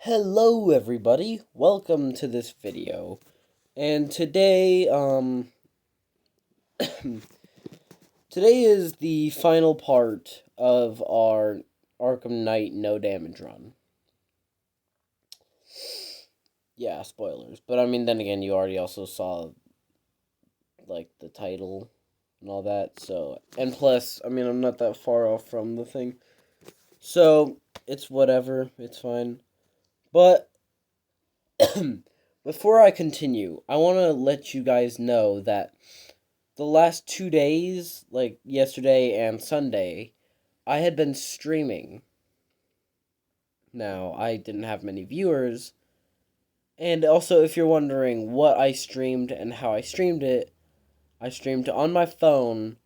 Hello everybody, welcome to this video. And today, today is the final part of our Arkham Knight no damage run. Yeah, spoilers. But I mean, then again, you already also saw, like, the title and all that, so... And plus, I mean, I'm not that far off from the thing. So, it's whatever, it's fine. But... Before I continue, I want to let you guys know that the last 2 days, like yesterday and Sunday, I had been streaming. Now, I didn't have many viewers, and also if you're wondering what I streamed and how I streamed it, I streamed on my phone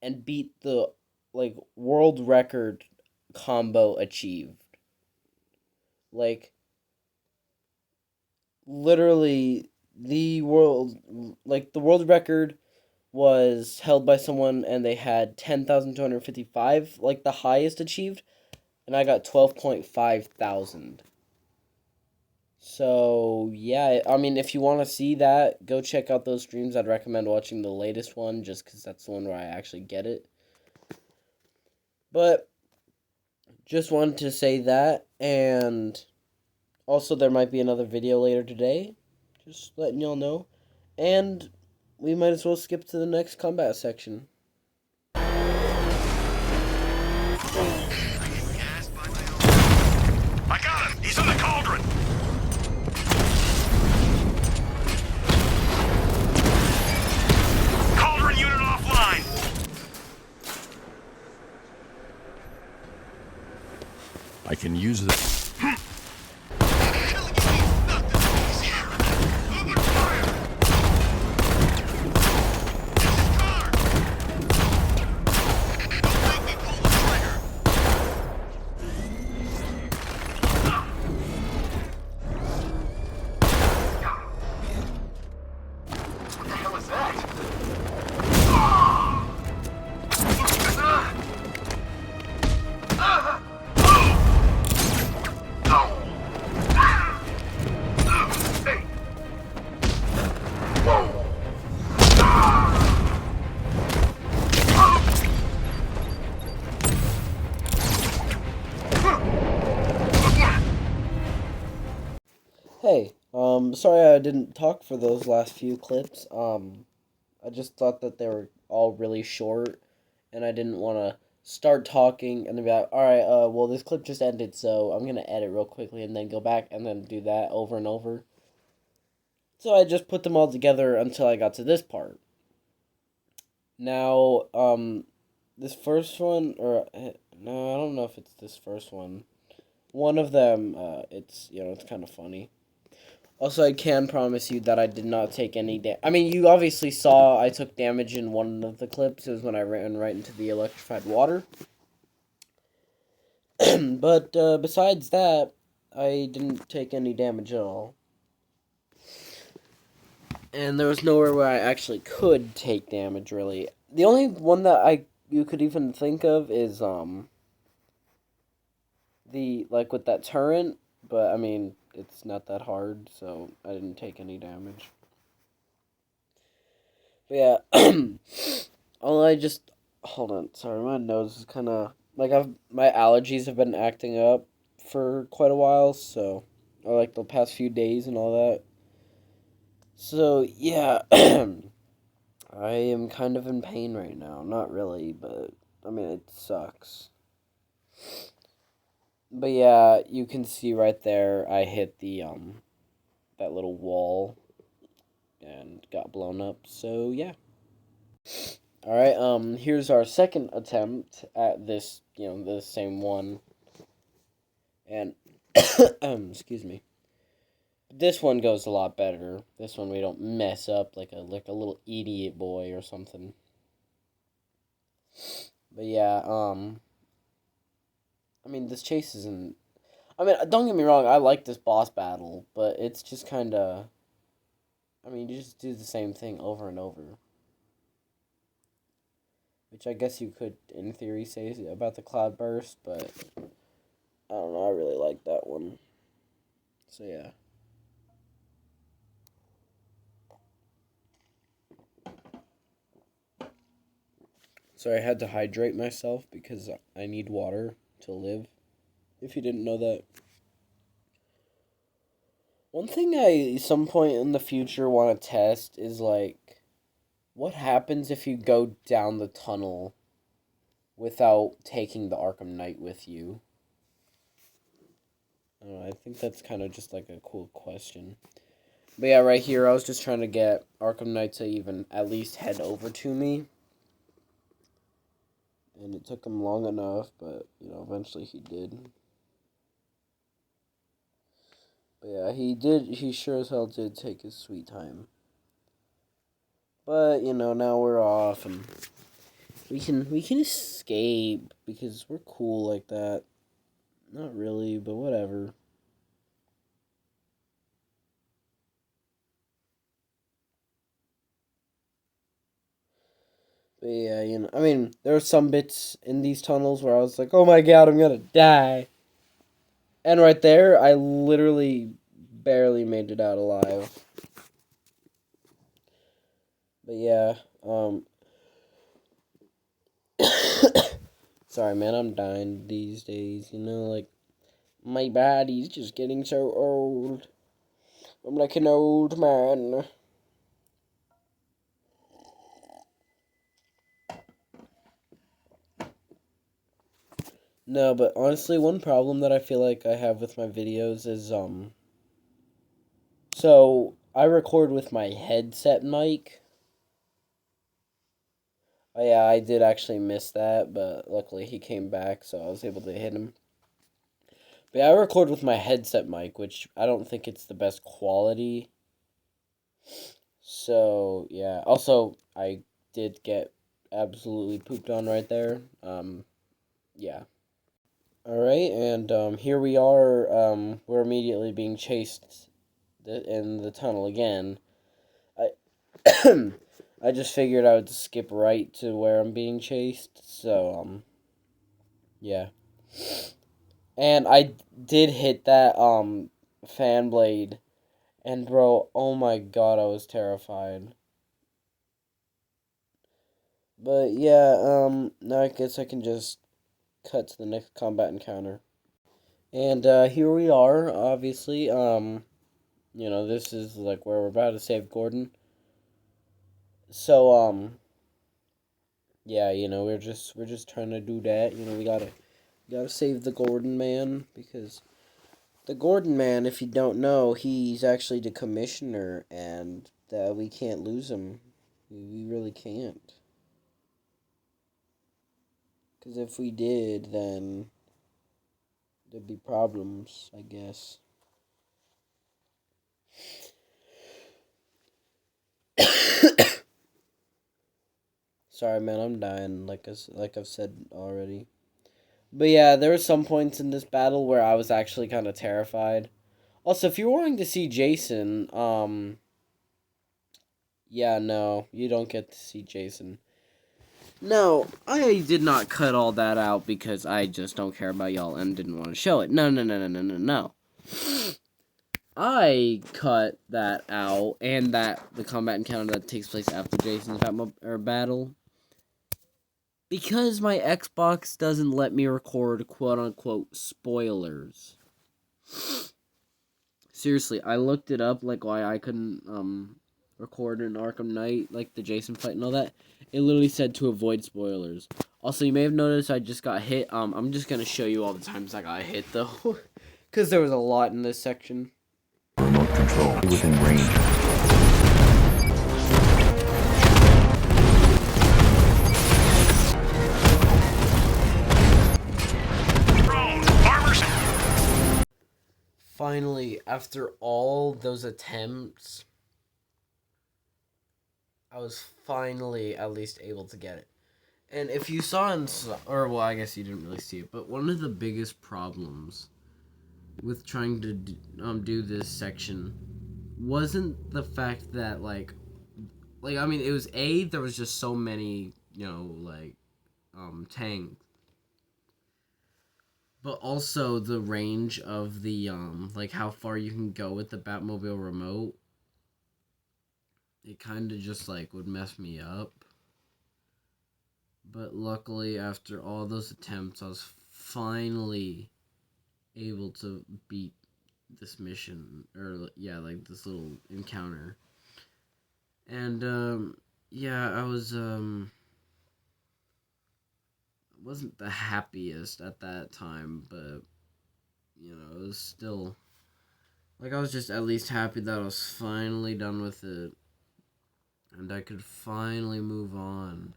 and beat the, like, world record combo achieved. Like, literally, the world record was held by someone and they had 10,255, like the highest achieved, and I got 12.5 thousand. So, yeah, I mean, if you want to see that, go check out those streams. I'd recommend watching the latest one just because that's the one where I actually get it. But, just wanted to say that, and also there might be another video later today. Just letting y'all know. And we might as well skip to the next combat section. I got him! He's in the cauldron! Cauldron unit offline! I can use this. Hey, sorry I didn't talk for those last few clips. I just thought that they were all really short, and I didn't want to start talking and then be like, alright, well, this clip just ended, so I'm gonna edit real quickly and then go back and then do that over and over. So I just put them all together until I got to this part. Now, this first one, or, no, I don't know if it's this first one. One of them, it's, it's kind of funny. Also, I can promise you that I did not take any damage. I mean, you obviously saw I took damage in one of the clips. It was when I ran right into the electrified water. But besides that, I didn't take any damage at all. And there was nowhere where I actually could take damage, really. The only one that you could even think of is, like, with that turret. But, I mean, it's not that hard, so I didn't take any damage. But yeah, hold on, sorry, my nose is kind of, like, my allergies have been acting up for quite a while, so, or, like, the past few days and all that. So, yeah, I am kind of in pain right now. Not really, but, I mean, it sucks. But yeah, you can see right there, I hit the, that little wall and got blown up, so yeah. Alright, here's our second attempt at this, the same one. And, excuse me. This one goes a lot better. This one we don't mess up like a little idiot boy or something. But yeah, I mean, this chase isn't... I mean, don't get me wrong, I like this boss battle, but it's just kind of... I mean, you just do the same thing over and over. Which I guess you could, in theory, say about the Cloud Burst, but... I don't know, I really like that one. So yeah. So I had to hydrate myself because I need water to live. If you didn't know that. One thing I some point in the future want to test is like what happens if you go down the tunnel without taking the Arkham Knight with you? I don't know, I think that's kind of just like a cool question. But yeah, right here I was just trying to get Arkham Knight to even at least head over to me. And it took him long enough, but eventually he did. But yeah, he sure as hell did take his sweet time. But, now we're off and we can escape because we're cool like that. Not really, but whatever. But yeah, I mean, there are some bits in these tunnels where I was like, oh my god, I'm gonna die. And right there, I literally barely made it out alive. But yeah, sorry man, I'm dying these days, like, my body's just getting so old. I'm like an old man. No, but honestly, one problem that I feel like I have with my videos is, so I record with my headset mic. Oh yeah, I did actually miss that, but luckily he came back, so I was able to hit him. But yeah, I record with my headset mic, which I don't think it's the best quality. So, yeah. Also, I did get absolutely pooped on right there. Yeah. Alright, and here we are. We're immediately being chased in the tunnel again. I I just figured I would skip right to where I'm being chased, so, yeah. And I did hit that, fan blade, and bro, oh my god, I was terrified. But yeah, now I guess I can just cut to the next combat encounter. And here we are, obviously. This is like where we're about to save Gordon. So yeah, we're just trying to do that. We gotta save the Gordon man because the Gordon man, if you don't know, he's actually the commissioner, and we can't lose him. We really can't. Because if we did, then there'd be problems, I guess. Sorry, man, I'm dying, like I've said already. But yeah, there were some points in this battle where I was actually kind of terrified. Also, if you're wanting to see Jason, yeah, no, you don't get to see Jason. No, I did not cut all that out because I just don't care about y'all and didn't want to show it. No, no, no, no, no, no, no. I cut that out, and the combat encounter that takes place after Jason's battle, because my Xbox doesn't let me record quote-unquote spoilers. Seriously, I looked it up, like, why I couldn't, record an Arkham Knight, like, the Jason fight and all that. It literally said to avoid spoilers. Also, you may have noticed I just got hit. I'm just gonna show you all the times I got hit, though. Because there was a lot in this section. Remote control within range. Finally, after all those attempts, I was finally at least able to get it. And if you saw or well, I guess you didn't really see it, but one of the biggest problems with trying to do this section wasn't the fact that I mean, it was there was just so many tanks, But also the range of the like how far you can go with the Batmobile remote. It kind of just like would mess me up. But luckily, after all those attempts, I was finally able to beat this mission, or yeah, like this little encounter. And yeah, I wasn't the happiest at that time, but it was still like I was just at least happy that I was finally done with it, and I could finally move on,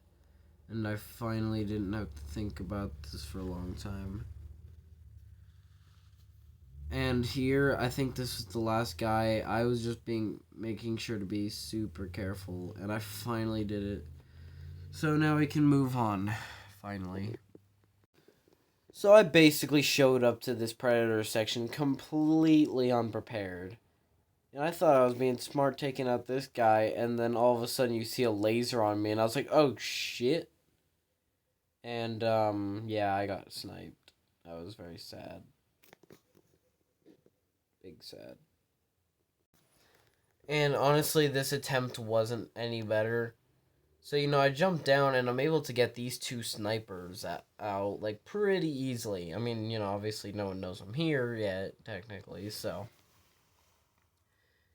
and I finally didn't have to think about this for a long time. And here, I think this is the last guy. I was just making sure to be super careful, and I finally did it. So now we can move on, finally. So I basically showed up to this Predator section completely unprepared. And I thought I was being smart taking out this guy, and then all of a sudden you see a laser on me, and I was like, oh shit. And, yeah, I got sniped. I was very sad. Big sad. And honestly, this attempt wasn't any better. So, I jumped down and I'm able to get these two snipers out, like, pretty easily. I mean, obviously no one knows I'm here yet, technically, so.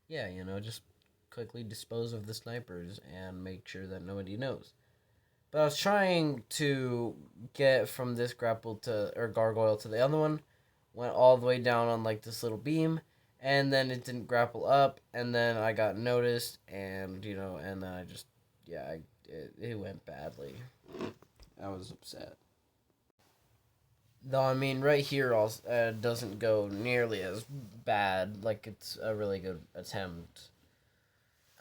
Yeah, just quickly dispose of the snipers and make sure that nobody knows. But I was trying to get from this gargoyle to the other one, went all the way down on, like, this little beam, and then it didn't grapple up, and then I got noticed, and, and then I just, yeah, it went badly. I was upset. Though, I mean, right here also doesn't go nearly as bad. Like, it's a really good attempt.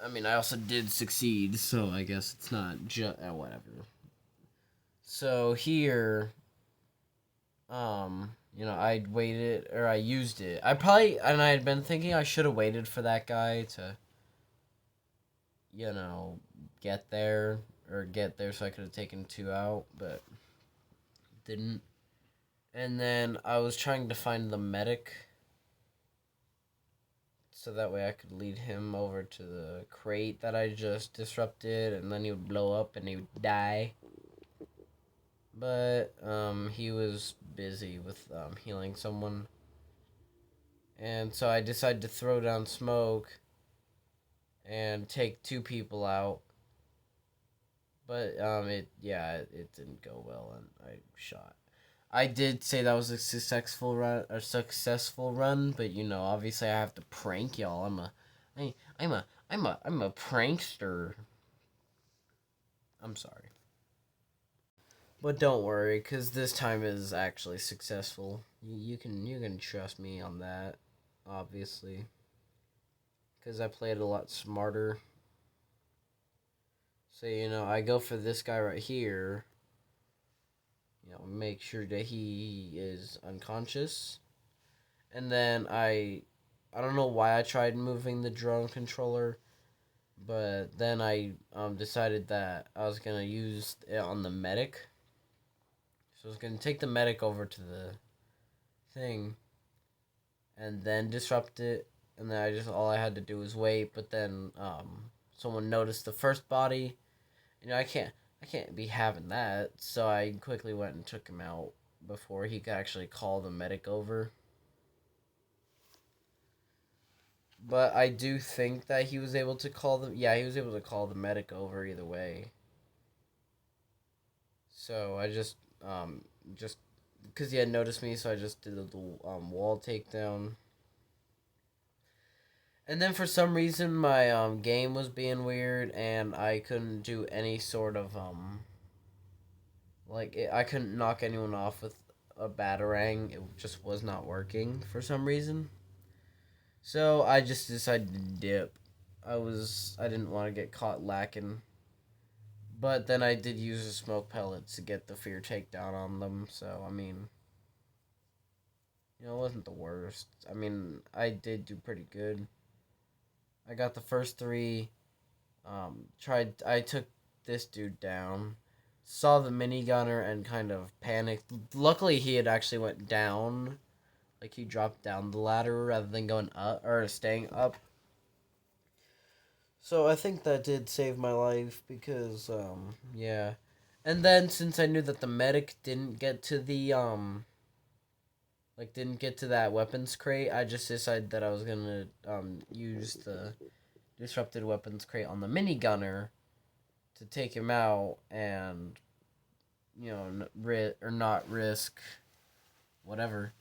I mean, I also did succeed, so I guess it's not just whatever. So here, I waited or I used it. I had been thinking I should have waited for that guy to, you know, get there so I could have taken two out, but didn't. And then I was trying to find the medic so that way I could lead him over to the crate that I just disrupted, and then he would blow up and he would die. But he was busy with healing someone, and so I decided to throw down smoke and take two people out. But it didn't go well, and I shot. I did say that was a successful run, but obviously I have to prank y'all. I'm a prankster. I'm sorry. But don't worry, cause this time is actually successful. You can trust me on that, obviously, cause I played a lot smarter. So I go for this guy right here. Make sure that he is unconscious, and then I don't know why I tried moving the drone controller, but then I decided that I was gonna use it on the medic. So I was gonna take the medic over to the thing, and then disrupt it, and then all I had to do was wait. But then someone noticed the first body. I can't be having that. So I quickly went and took him out before he could actually call the medic over. But I do think that he was able to he was able to call the medic over either way. So I just because he had noticed me, so I just did the wall takedown. And then for some reason my game was being weird, and I couldn't do any sort of I couldn't knock anyone off with a batarang. It just was not working for some reason. So I just decided to dip. I didn't want to get caught lacking. But then I did use the smoke pellets to get the fear takedown on them. So I mean, it wasn't the worst. I mean, I did do pretty good. I got the first three. I took this dude down. saw the minigunner and kind of panicked. Luckily, he had actually went down. Like, he dropped down the ladder rather than going up, or staying up. So I think that did save my life because, yeah. And then since I knew that the medic didn't get to the, didn't get to that weapons crate, I just decided that I was gonna, use the disrupted weapons crate on the minigunner to take him out and, not risk whatever.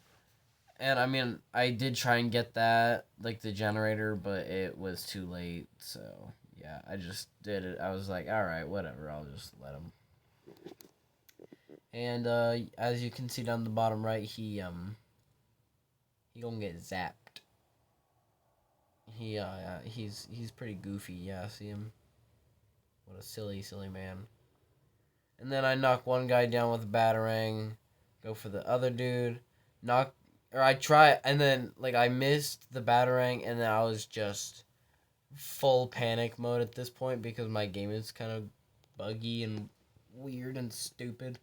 And I mean, I did try and get that, like the generator, but it was too late. So yeah, I just did it. I was like, all right, whatever. I'll just let him. And as you can see down the bottom right, he gonna get zapped. He's pretty goofy. Yeah, see him. What a silly man. And then I knock one guy down with a batarang. Go for the other dude. I try, and then, I missed the batarang, and then I was just full panic mode at this point because my game is kind of buggy and weird and stupid.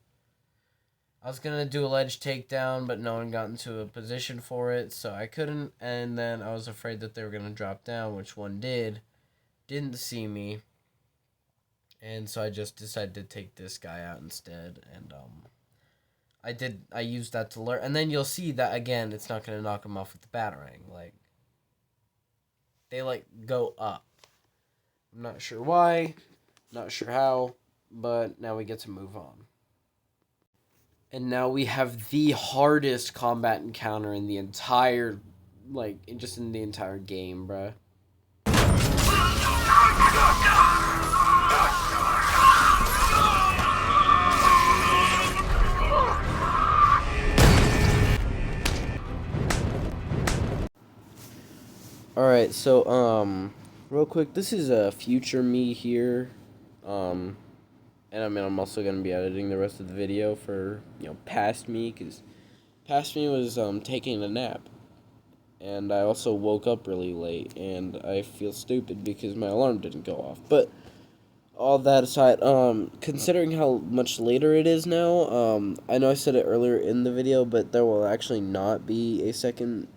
I was going to do a ledge takedown, but no one got into a position for it, so I couldn't, and then I was afraid that they were going to drop down, which one did. Didn't see me, and so I just decided to take this guy out instead, and, I used that to learn, and then you'll see that, again, it's not going to knock him off with the batarang, they, go up. I'm not sure why, not sure how, but now we get to move on. And now we have the hardest combat encounter in the entire, just in the entire game, bruh. Alright, so, real quick, this is a future me here, and I mean, I'm also going to be editing the rest of the video for, past me, because past me was, taking a nap, and I also woke up really late, and I feel stupid because my alarm didn't go off, but all that aside, considering how much later it is now, I know I said it earlier in the video, but there will actually not be a second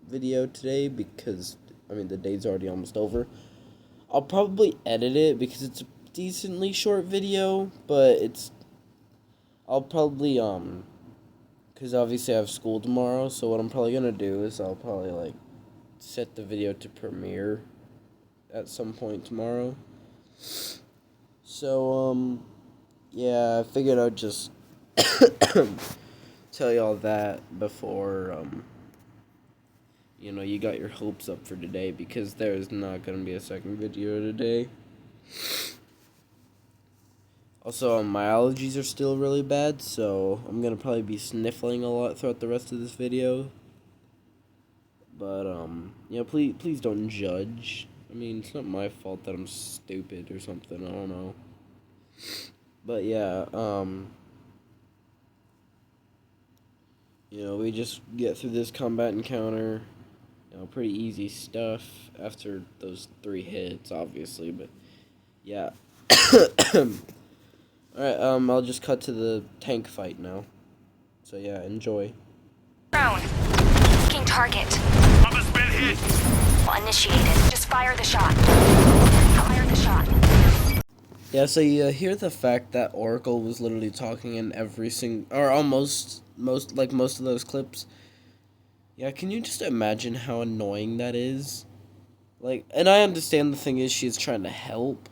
video today because, I mean, the day's already almost over. I'll probably edit it because it's a decently short video, but I'll probably, because obviously I have school tomorrow, so what I'm probably gonna do is I'll probably, set the video to premiere at some point tomorrow. So, yeah, I figured I'd just tell y'all that before, you got your hopes up for today, because there's not going to be a second video today. Also, my allergies are still really bad, so I'm going to probably be sniffling a lot throughout the rest of this video. But, please don't judge. I mean, it's not my fault that I'm stupid or something, I don't know. But, yeah, we just get through this combat encounter. Pretty easy stuff after those 3 hits, obviously, but yeah. Alright, I'll just cut to the tank fight now. So yeah, enjoy. Drone. King target. Mother's been hit. Initiated. Just fire the shot. Fire the shot. Yeah, so you hear the fact that Oracle was literally talking in every single, or almost, most of those clips. Yeah, can you just imagine how annoying that is? And I understand the thing is she's trying to help.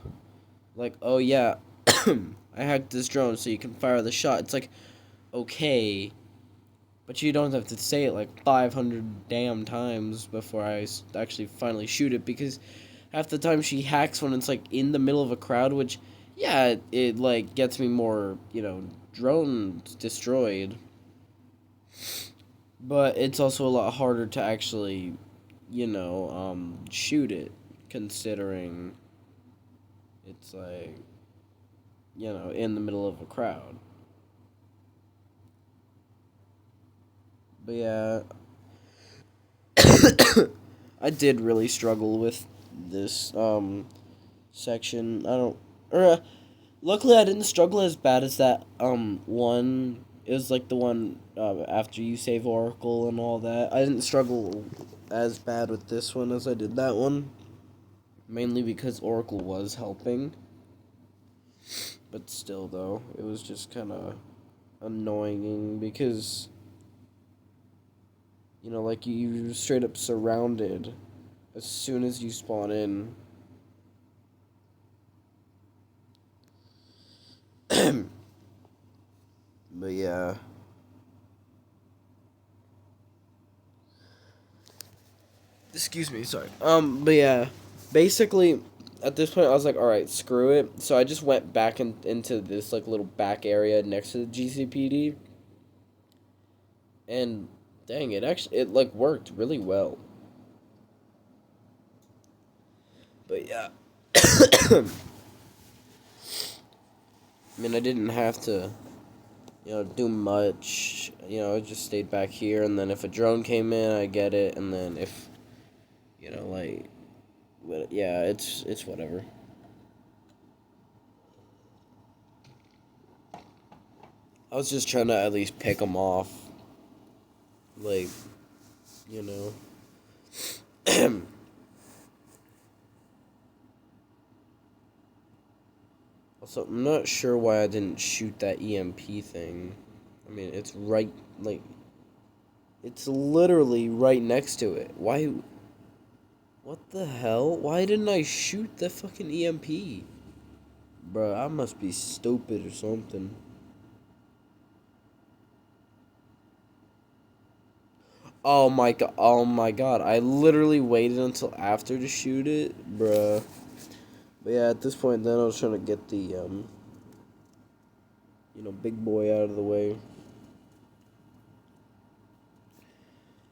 Oh yeah, I hacked this drone so you can fire the shot. It's okay, but you don't have to say it 500 damn times before I actually finally shoot it, because half the time she hacks when it's in the middle of a crowd, which, yeah, it gets me more, drones destroyed. But it's also a lot harder to actually, shoot it, considering it's in the middle of a crowd. But yeah, I did really struggle with this, section. Luckily, I didn't struggle as bad as that one. It was like the one after you save Oracle and all that. I didn't struggle as bad with this one as I did that one. Mainly because Oracle was helping. But still, though, it was just kind of annoying because, you know, like you straight up surrounded as soon as you spawn in. But yeah. Excuse me, sorry. But yeah. Basically, at this point, I was like, alright, screw it. So I just went back into this, like, little back area next to the GCPD. And, dang, it like, worked really well. But yeah. I mean, I didn't have to, do much. I just stayed back here, and then if a drone came in, I get it, and then if, like, but yeah, it's whatever. I was just trying to at least pick them off, like, you know. Also, I'm not sure why I didn't shoot that EMP thing. I mean, it's right, like, it's literally right next to it. Why? What the hell? Why didn't I shoot the fucking EMP? Bruh, I must be stupid or something. Oh my god, I literally waited until after to shoot it, bruh. But yeah, at this point then I was trying to get the, big boy out of the way.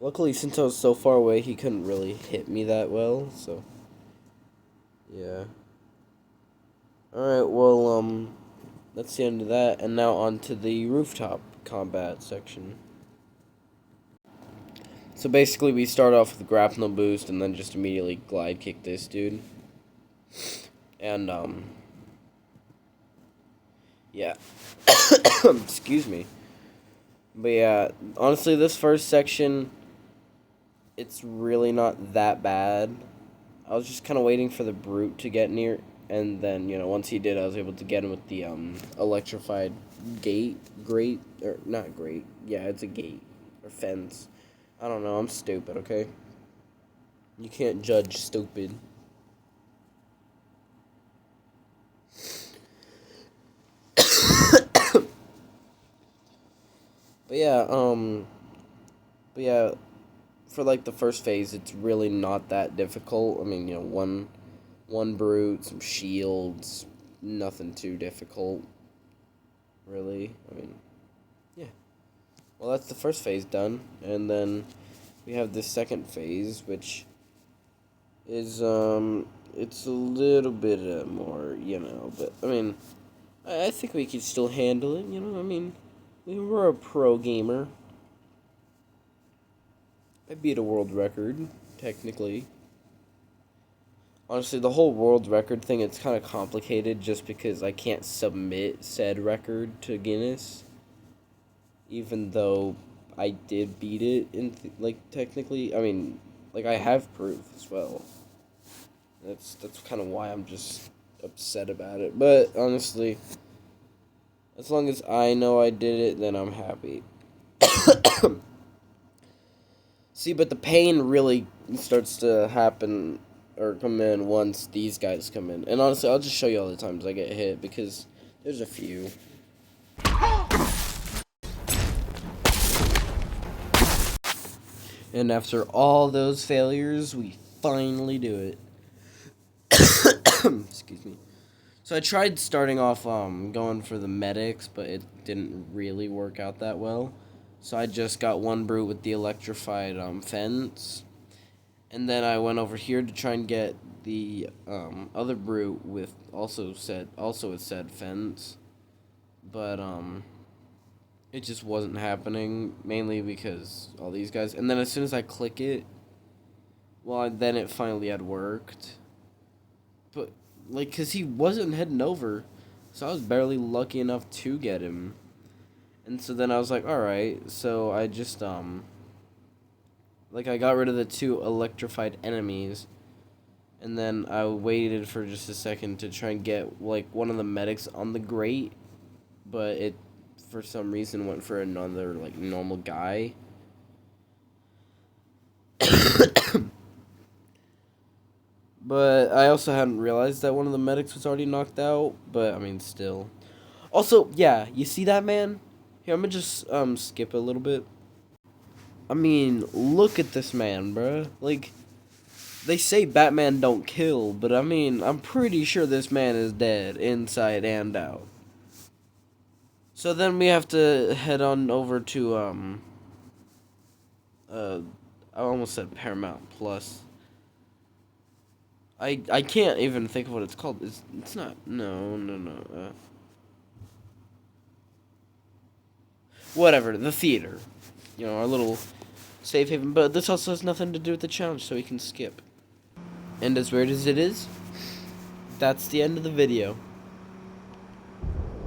Luckily, since I was so far away, he couldn't really hit me that well, so, yeah. Alright, well, that's the end of that, and now on to the rooftop combat section. So basically, we start off with a grapnel boost, and then just immediately glide kick this dude. And, yeah. Excuse me. But yeah, honestly, this first section, it's really not that bad. I was just kind of waiting for the brute to get near, and then, once he did, I was able to get him with the, electrified grate, or not grate, yeah, it's a gate, or fence. I don't know, I'm stupid, okay? You can't judge stupid. But yeah, for like the first phase, it's really not that difficult. I mean, one brute, some shields, nothing too difficult, really. I mean, yeah. Well, that's the first phase done, and then we have the second phase, which is it's a little bit more, but I mean, I think we could still handle it. I mean, we were a pro gamer. I beat a world record, technically. Honestly, the whole world record thing, it's kind of complicated just because I can't submit said record to Guinness. Even though I did beat it, technically. I mean, like, I have proof as well. That's kind of why I'm just upset about it. But, honestly, as long as I know I did it, then I'm happy. See, but the pain really starts to happen or come in once these guys come in. And honestly, I'll just show you all the times I get hit because there's a few. And after all those failures, we finally do it. Excuse me. So I tried starting off going for the medics, but it didn't really work out that well. So I just got one brute with the electrified fence. And then I went over here to try and get the other brute with also a said fence. But it just wasn't happening, mainly because all these guys. And then as soon as I click it, well, then it finally had worked. But, like, because he wasn't heading over. So I was barely lucky enough to get him. And so then I was like, alright, so I just, like, I got rid of the 2 electrified enemies. And then I waited for just a second to try and get, like, one of the medics on the grate. But it, for some reason, went for another, like, normal guy. But I also hadn't realized that one of the medics was already knocked out. But, I mean, still. Also, yeah, you see that, man? Here, I'm gonna just, skip a little bit. I mean, look at this man, bruh. Like, they say Batman don't kill, but I mean, I'm pretty sure this man is dead, inside and out. So then we have to head on over to, I almost said Paramount Plus. I can't even think of what it's called. It's not, no. Whatever, the theater. You know, our little safe haven, but this also has nothing to do with the challenge, so we can skip. And as weird as it is, that's the end of the video.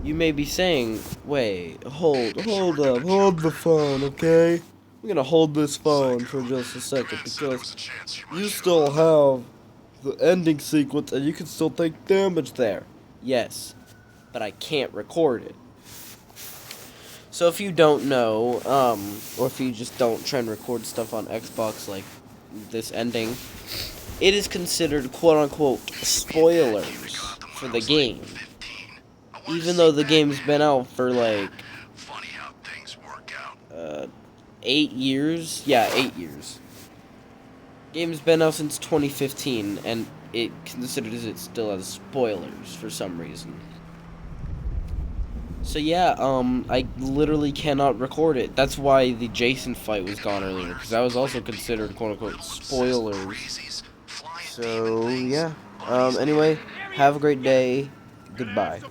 You may be saying, wait, hold up, hold the phone, okay? I'm gonna hold this phone for just a second, because you still have the ending sequence, and you can still take damage there. Yes, but I can't record it. So if you don't know, or if you just don't try and record stuff on Xbox like this ending, it is considered quote-unquote spoilers for the game. Even though the game's been out for like 8 years. Yeah, 8 years. Game's been out since 2015, and it considers it still as spoilers for some reason. So yeah, I literally cannot record it. That's why the Jason fight was gone earlier, because that was also considered quote-unquote spoilers. So yeah, anyway, have a great day. Goodbye.